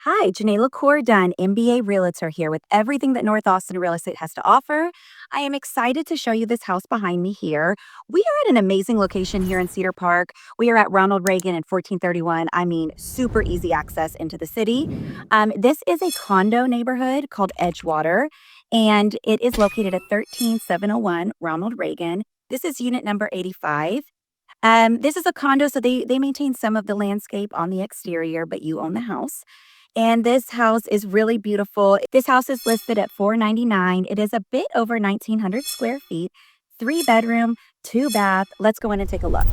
Hi, Janae Dunn, MBA Realtor here with everything that North Austin real estate has to offer. I am excited to show you this house behind me here. We are at an amazing location here in Cedar Park. We are at Ronald Reagan and 1431. I mean, super easy access into the city. This is a condo neighborhood called Edgewater, and it is located at 13701 Ronald Reagan. This is unit number 85. This is a condo, so they maintain some of the landscape on the exterior, but you own the house. And this house is really beautiful. This house is listed at $499. It is a bit over 1,900 square feet, 3 bedroom, 2 bath. Let's go in and take a look.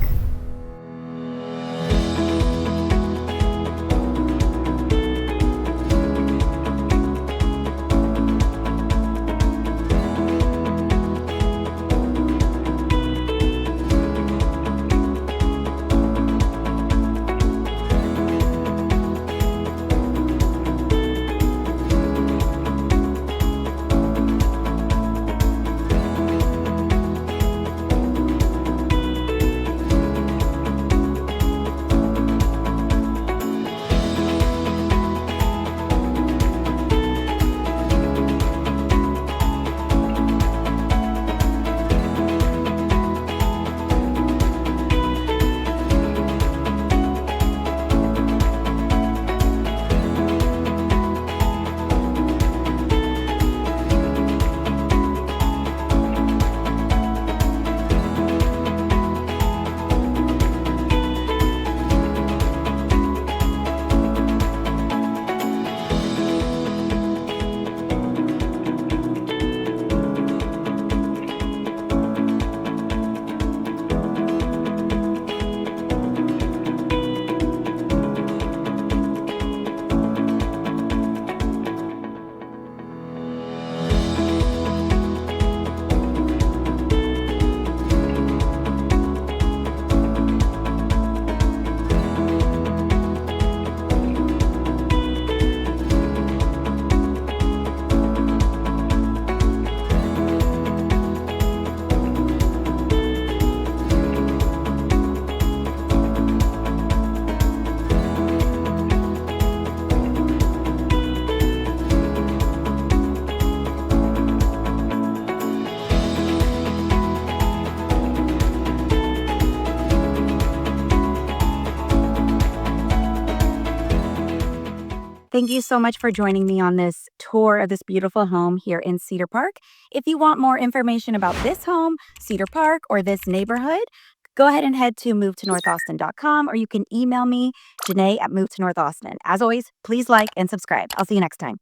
Thank you so much for joining me on this tour of this beautiful home here in Cedar Park. If you want more information about this home, Cedar Park, or this neighborhood, go ahead and head to movetonorthaustin.com, or you can email me, Janae at movetonorthaustin. As always, please like and subscribe. I'll see you next time.